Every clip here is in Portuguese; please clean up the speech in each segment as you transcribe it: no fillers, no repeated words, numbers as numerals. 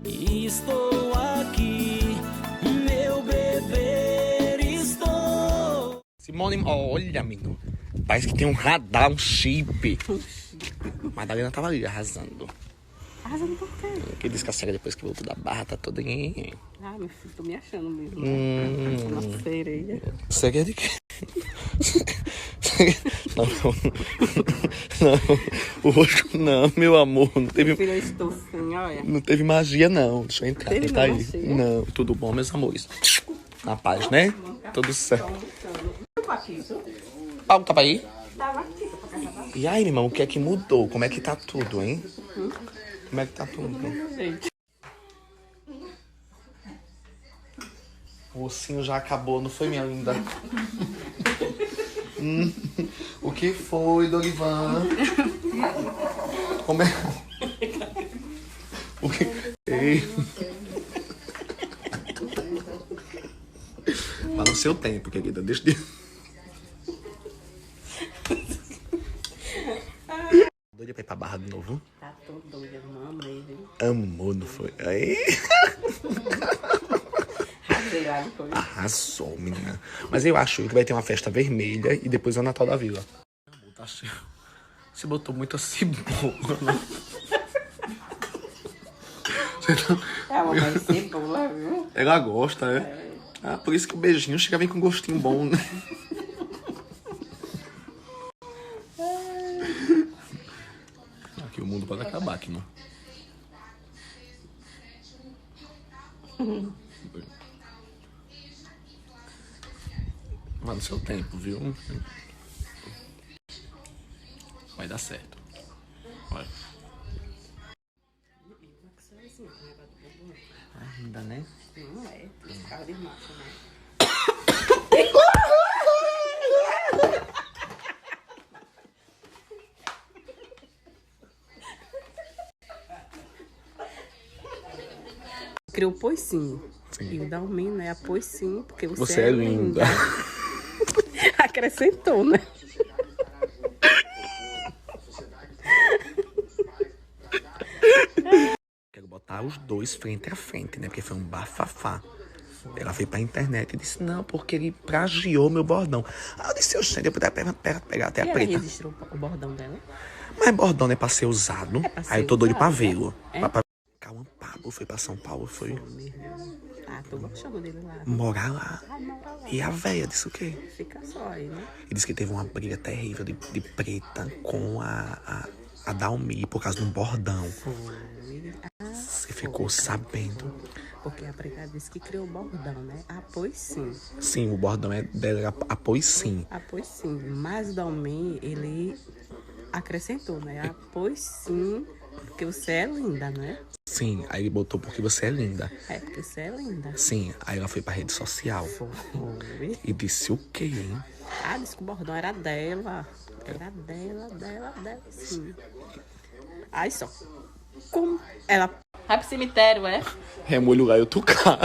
Estou aqui, meu bebê, estou. Simone, olha, menino. Parece que tem um radar, um chip. Madalena tava ali arrasando. Arrasando por quê? Que disse que a cega depois que voltou da barra tá toda em. Ah, meu filho, tô me achando mesmo. Nossa sereia. Cega de quê? Não. O rosto não, meu amor. Não teve. Meu filho, eu estou assim, olha. Não teve magia, não. Deixa eu entrar. Teve Tá aí. magia? Não, tudo bom, meus amores. Na paz, né? Tudo certo. Ah, tava aí? E aí, meu irmão, o que é que mudou? Como é que tá tudo, hein? Como é que tá tudo? O ossinho já acabou, não foi, minha linda? O que foi, Dorivan? Como é? O que? Ei. Mas no seu tempo, querida. Deixa de... Doida pra ir pra Barra de novo? Tá todo doido, eu amei, viu? Amor, não foi? Aí. Arrasei lá, não foi? Arrasou, menina. Mas eu acho que vai ter uma festa vermelha e depois é o Natal da Vila. Amor, tá cheio. Você botou muito assim, boa. É uma mãe cebola, viu? Ela gosta, é? Ah, por isso que o beijinho chega vem com gostinho bom, né? Aqui o mundo pode acabar aqui, não? Mas no seu tempo, viu? Vai dar certo. Vai. Ainda, né? Não é, cara de macho, né? Criou pois sim. E o Dalmino é a pois sim, porque você é linda. Acrescentou, né? Quero botar os dois frente a frente, né? Porque foi um bafafá. Ela veio pra internet e disse, não, porque ele plagiou meu bordão. Aí eu disse, eu puder pegar até a E ela preta. registrou o bordão dela? Mas bordão não é pra ser usado. É pra ser Aí eu tô doido pra usado, né? vê-lo. É? Cauã Pablo foi pra São Paulo, foi Ah, tô gostando dele lá. morar lá. Ah, mora lá. E a véia disse o quê? Fica só aí, né? E disse que teve uma briga terrível de preta com a Dalmi por causa de um bordão. Foi. Ah, Você ficou sabendo? porque a preta disse que criou o bordão, né? Ah, pois sim. Sim, o bordão é dela, após sim. Ah, pois sim. Mas o Dalmin, ele acrescentou, né? Ah, pois sim, porque você é linda, né? Sim, aí ele botou porque você é linda. É, porque você é linda. Sim, aí ela foi pra rede social Foi. e disse o quê, hein? Ah, disse que o bordão era dela. Era dela, sim. Aí só. Como ela vai pro cemitério, é? Remolho lá, eu tô cá.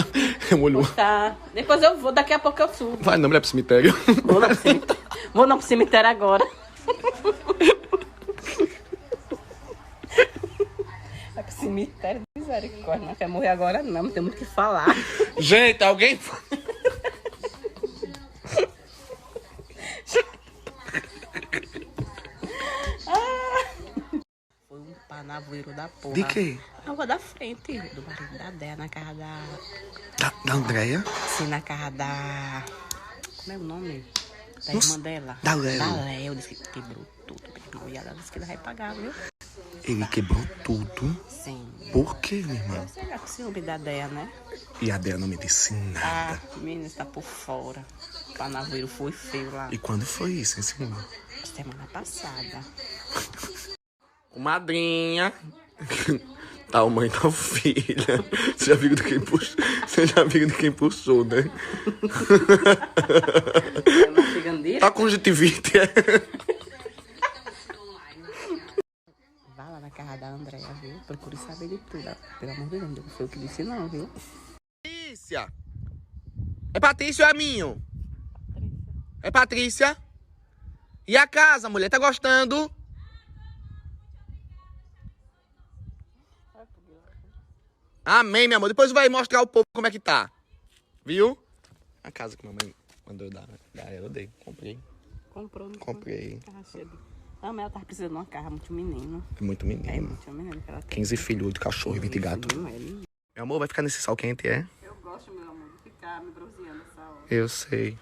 Remolho. Tá. Depois eu vou, daqui a pouco eu subo. Vai, não, mulher, pro cemitério. Vou não pro cemitério. Vou não pro cemitério agora. Vai pro cemitério, misericórdia. Não quer morrer agora não tem muito o que falar. Gente, alguém... Foi um panavoeiro da porra. De quê? Na rua da frente, do marido da Déia, na casa da... Da Andréia? Sim, na casa da... Como é o nome? Da irmã dela. Da Léo. Da Léo, disse que quebrou tudo. E ela disse que ela vai pagar, viu? Ele quebrou tudo. Sim. Por quê, minha irmã? Sei lá, com ciúme da Déia, né? E a Déia não me disse Ah, nada. menina, está por fora. O panavoeiro foi feio lá. E quando foi isso, hein, segunda? Semana passada. Madrinha. Tal mãe, tal filha. Você já viu de quem puxou? Você já viu de quem puxou, né? É uma gigandeira. Tá conjuntivite, é? Vá lá na casa da Andréia, viu? Procure saber de tudo. Pelo amor de Deus, não foi o que disse não, viu? Patrícia. É Patrícia ou é Aminho? É Patrícia? E a casa, mulher? Tá gostando? Amém, meu amor. Depois vai mostrar ao povo como é que tá. Viu? A casa que mamãe mandou eu dar ela, eu dei. Comprei. Comprou, não Comprei. Carra cheia de... Ah, mas ela tava precisando de uma carra muito menino. É muito menino. É muito menino que ela tem. 15 filhos de cachorro e 20 gatos. Não é, não. Meu amor, vai ficar nesse sol quente, é? Eu gosto, meu amor, de ficar me bronzeando essa hora. Eu sei.